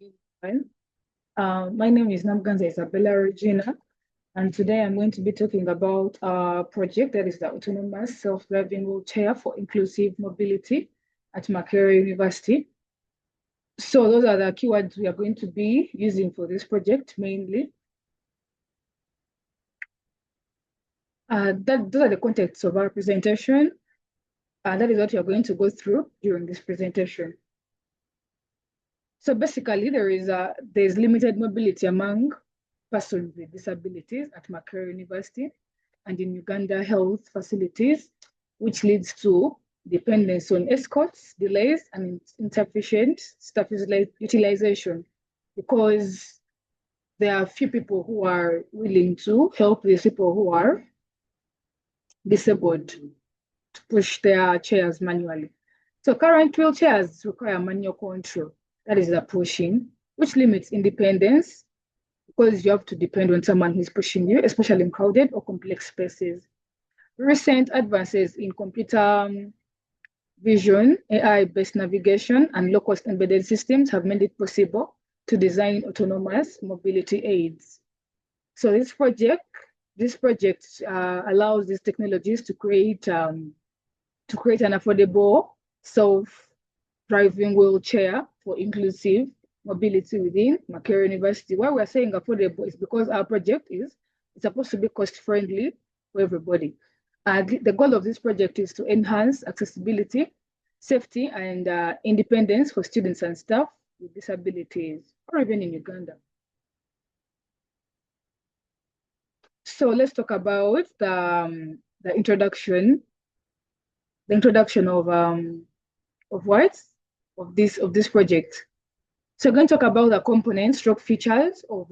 everyone. My name is Namganza Isabella Regina, and today I'm going to be talking about a project that is the Autonomous Self-Driving Wheelchair for Inclusive Mobility at Makerere University. So those are the keywords we are going to be using for this project mainly. Those are the contexts of our presentation. That is what we are going to go through during this presentation. So basically, there's limited mobility among persons with disabilities at Makerere University and in Uganda health facilities, which leads to dependence on escorts, delays, and insufficient staff utilization, because there are few people who are willing to help these people who are disabled to push their chairs manually. So current wheelchairs require manual control, that is the pushing, which limits independence because you have to depend on someone who's pushing you, especially in crowded or complex spaces. Recent advances in computer vision, AI-based navigation, and low-cost embedded systems have made it possible to design autonomous mobility aids. So this project allows these technologies to create an affordable self-driving wheelchair for inclusive mobility within Makerere University. Why we're saying affordable is because our project is supposed to be cost-friendly for everybody. The goal of this project is to enhance accessibility, safety, and independence for students and staff with disabilities, or even in Uganda. So let's talk about the introduction of this project. So we're going to talk about the components, stroke features of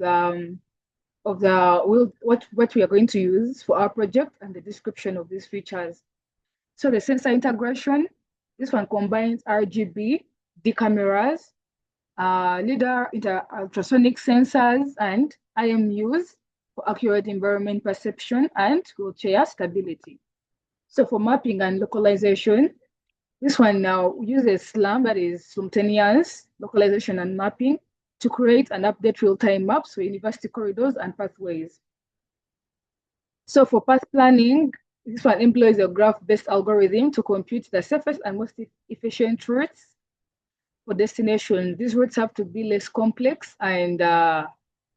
what we are going to use for our project and the description of these features. So the sensor integration, this one combines RGB, D cameras, LiDAR, ultrasonic sensors, and IMUs for accurate environment perception and wheelchair stability. So for mapping and localization, this one now uses SLAM, that is simultaneous localization and mapping, to create and update real-time maps for university corridors and pathways. So for path planning, this one employs a graph-based algorithm to compute the safest and most efficient routes for destination. These routes have to be less complex and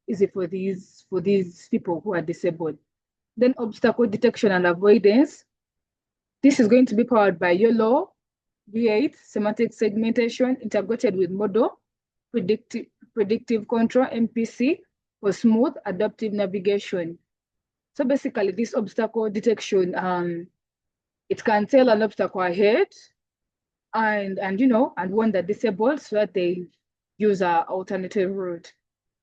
easy for these people who are disabled. Then obstacle detection and avoidance. This is going to be powered by YOLO V8 semantic segmentation integrated with model predictive control MPC for smooth adaptive navigation. So basically, this obstacle detection, it can tell an obstacle ahead and warn the disabled so that they use an alternative route.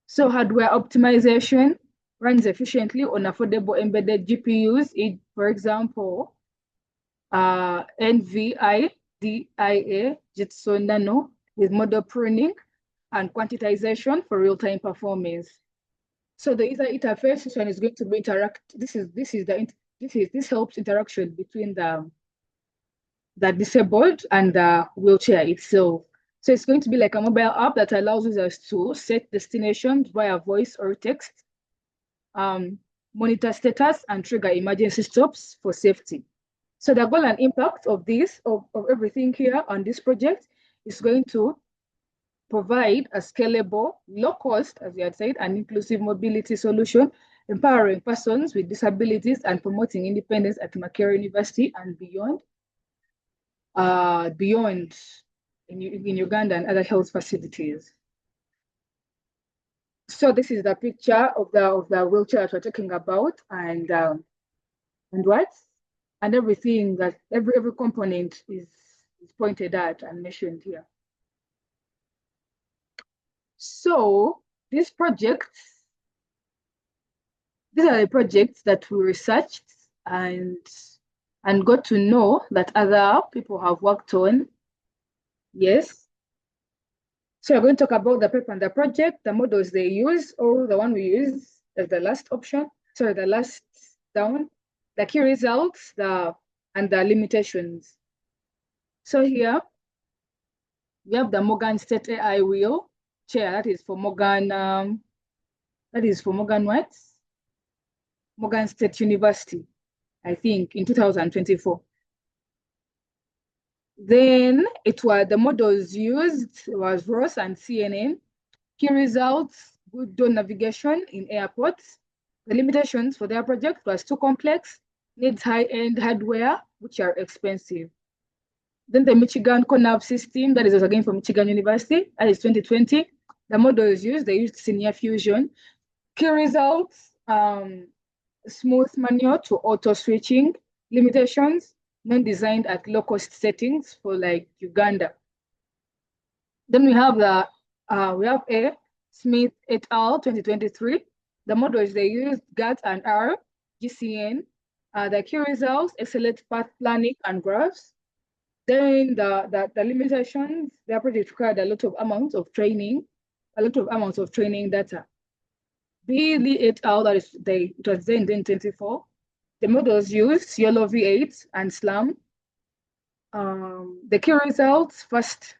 So hardware optimization runs efficiently on affordable embedded GPUs, for example, NVIDIA Jetson Nano with model pruning and quantization for real-time performance. So the user interface, this one is going to be this helps interaction between the disabled and the wheelchair itself. So it's going to be like a mobile app that allows users to set destinations via voice or text, monitor status, and trigger emergency stops for safety. So the goal and impact of everything here on this project is going to provide a scalable, low cost, as we had said, and inclusive mobility solution, empowering persons with disabilities and promoting independence at Makerere University and beyond in Uganda and other health facilities. So this is the picture of the wheelchair that we're talking about, and everything that every component is pointed at and mentioned here. So these are the projects that we researched and got to know that other people have worked on. Yes. So we're going to talk about the paper and the project, the models they use, or the one we use as the last option. Sorry, the last down, the key results, and the limitations. So here we have the Morgan State AI wheel. chair. That is for Morgan. That is for Morgan what? Morgan State University, I think, in 2024. Then it was the models used was ROS and CNN. Key results: good door navigation in airports. The limitations for their project was too complex, needs high-end hardware, which are expensive. Then the Michigan CONAV system, that is again from Michigan University, that is 2020. The models used, they used Senior Fusion. Key results, smooth manual to auto switching. Limitations, non-designed at low-cost settings for like Uganda. Then we have A. Smith et al. 2023. The models they used GATT and R, GCN. The key results, excellent path planning and graphs. Then the limitations, their project required a lot of amounts of training data. B. Lee et al. That is it was then in 2024. The models used YOLO V8 and SLAM. The key results, first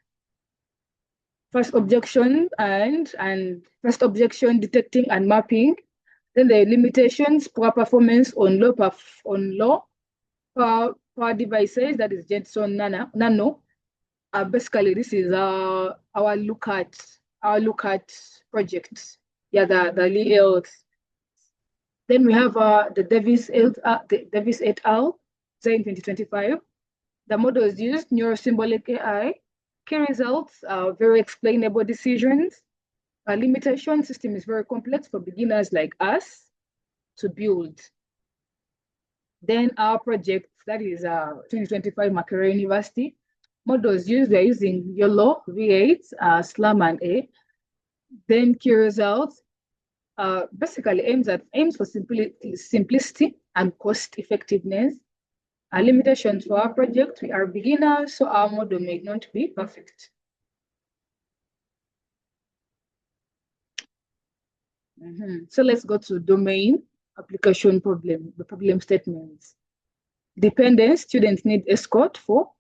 objection and first objection detecting and mapping. Then the limitations, poor performance on low power devices, that is Jetson Nano. Basically, this is our look at project. Yeah, the Lee Health. Then we have the Davis et al. In 2025. The models used neurosymbolic AI. Key results are very explainable decisions. A limitation system is very complex for beginners like us to build. Then our project, that is 2025 Makerere University. Models used, they're using YOLO, V8, SLAM and A. Then key results basically aims for simplicity and cost effectiveness. Our limitations for our project, we are beginners, so our model may not be perfect. So let's go to domain application problem, the problem statements. Dependent students need escort for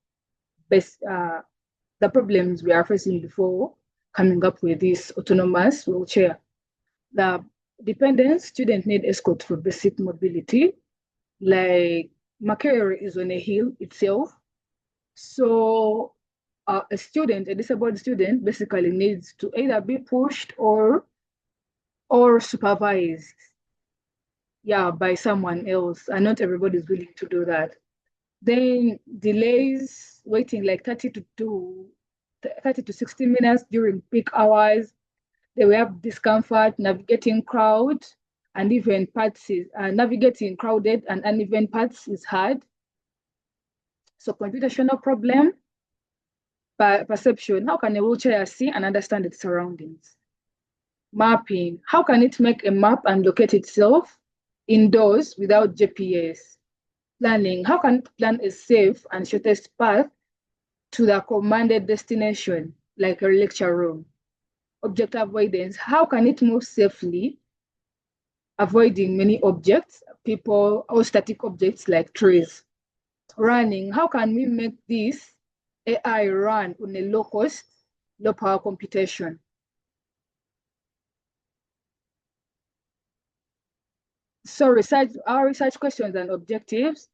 the problems we are facing before coming up with this autonomous wheelchair. The dependent students need escort for basic mobility, like Makerere is on a hill itself. So a disabled student basically needs to either be pushed or supervised, by someone else, and not everybody is willing to do that. Then delays, waiting like 30 to 60 minutes during peak hours. They will have discomfort navigating crowd and even parts navigating crowded and uneven paths is hard. So computational problem, perception. How can a wheelchair see and understand its surroundings? Mapping. How can it make a map and locate itself indoors without GPS? Planning. How can it plan a safe and shortest path to the commanded destination, like a lecture room? Object avoidance. How can it move safely, avoiding many objects, people, or static objects like trees? Running. How can we make this AI run on a low cost, low power computation? So our research questions and objectives.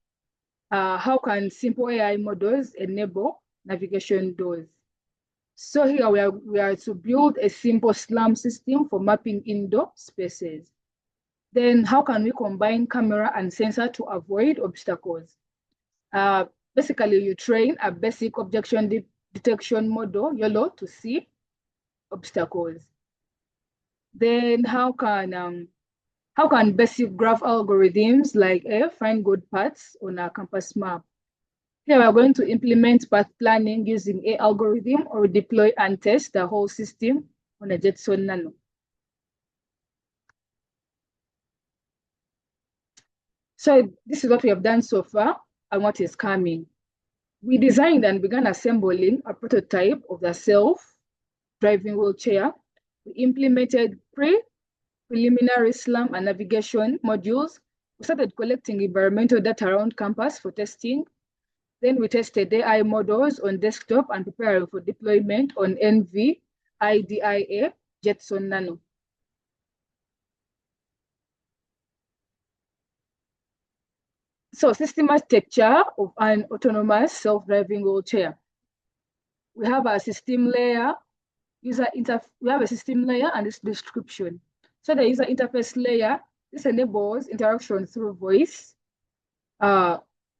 How can simple AI models enable navigation doors? So here we are to build a simple SLAM system for mapping indoor spaces. Then how can we combine camera and sensor to avoid obstacles? Basically, you train a basic objection detection model, YOLO, to see obstacles. Then how can basic graph algorithms like find good paths on a campus map? Here we are going to implement path planning using a algorithm or deploy and test the whole system on a Jetson Nano. So this is what we have done so far and what is coming. We designed and began assembling a prototype of the self-driving wheelchair. We implemented preliminary SLAM and navigation modules. We started collecting environmental data around campus for testing. Then we tested AI models on desktop and preparing for deployment on NV IDIA Jetson Nano. So system architecture of an autonomous self-driving wheelchair. We have a system layer, we have a system layer and its description. So the user interface layer, this enables interaction through voice,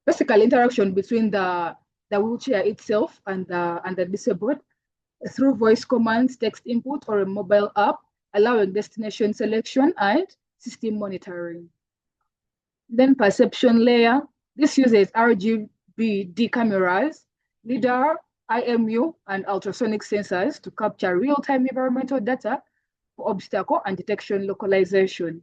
basically interaction between the wheelchair itself and the disabled through voice commands, text input, or a mobile app, allowing destination selection and system monitoring. Then perception layer, this uses RGB cameras, LiDAR, IMU, and ultrasonic sensors to capture real-time environmental data for obstacle and detection localization.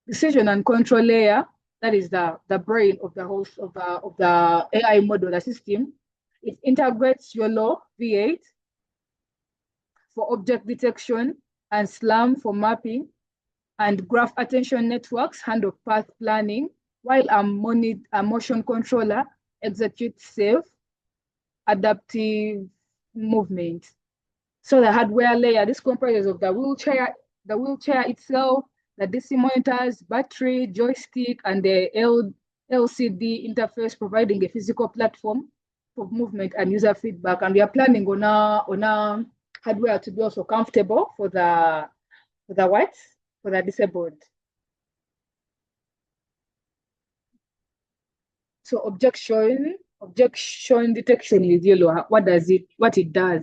Decision and control layer, that is the brain of the host of the AI model, the system. It integrates YOLO V8 for object detection and SLAM for mapping, and graph attention networks handle path planning, while a motion controller executes safe, adaptive movement. So the hardware layer, this comprises of the wheelchair itself, the DC monitors, battery, joystick, and the LCD interface, providing a physical platform for movement and user feedback. And we are planning on our hardware to be also comfortable for the disabled. So objection detection is yellow. What it does?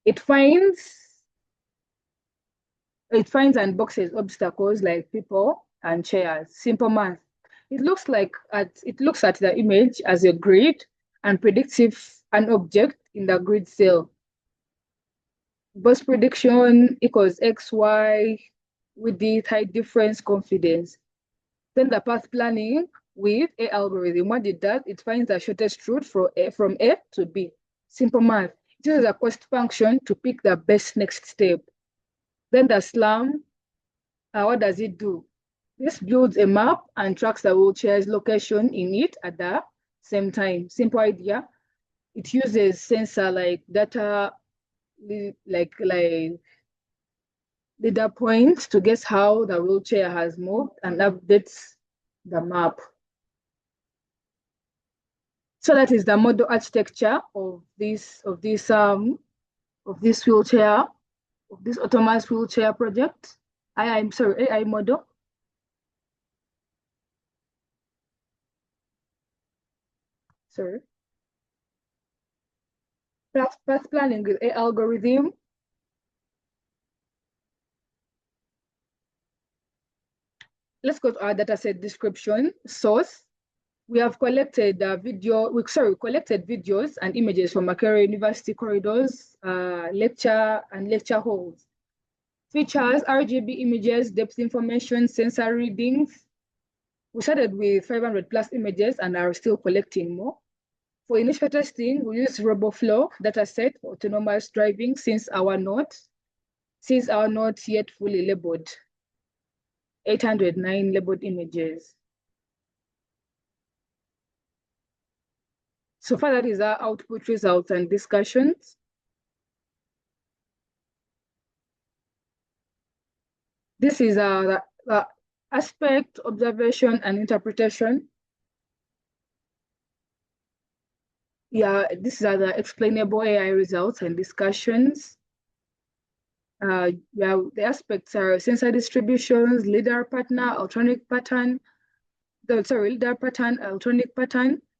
It finds and boxes obstacles like people and chairs. Simple math. It looks at the image as a grid and predicts if an object in the grid cell. Boss prediction equals X, Y with the height difference confidence. Then the path planning with a algorithm. What it does, it finds the shortest route from A to B. Simple math. It uses a cost function to pick the best next step. Then the SLAM, what does it do? This builds a map and tracks the wheelchair's location in it at the same time. Simple idea. It uses sensor like data, like data points to guess how the wheelchair has moved and updates the map. So that is the model architecture of this wheelchair, of this autonomous wheelchair project. AI model. Sorry. Path planning with a algorithm. Let's go to our dataset description. Source. We have collected collected videos and images from Makerere University corridors, lecture halls. Features RGB images, depth information, sensor readings. We started with 500 plus images and are still collecting more. For initial testing, we use RoboFlow dataset for autonomous driving since our not yet fully labeled. 809 labeled images. So far, that is our output results and discussions. This is the aspect, observation, and interpretation. Yeah, these are the explainable AI results and discussions. Yeah, the aspects are sensor distributions, LiDAR pattern, ultrasonic pattern,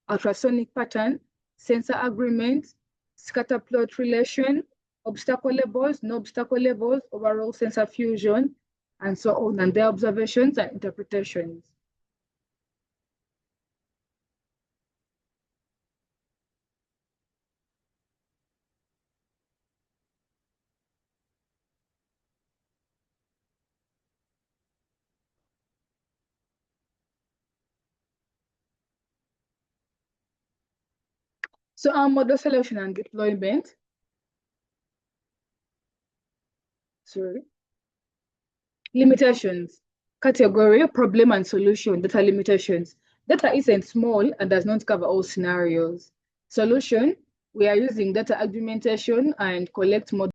ultrasonic pattern, sensor agreement, scatter plot relation, obstacle levels, no obstacle levels, overall sensor fusion, and so on, and their observations and interpretations. So our model selection and deployment. Sorry. Limitations. Category, problem and solution, data limitations. Data isn't small and does not cover all scenarios. Solution, we are using data augmentation and collect model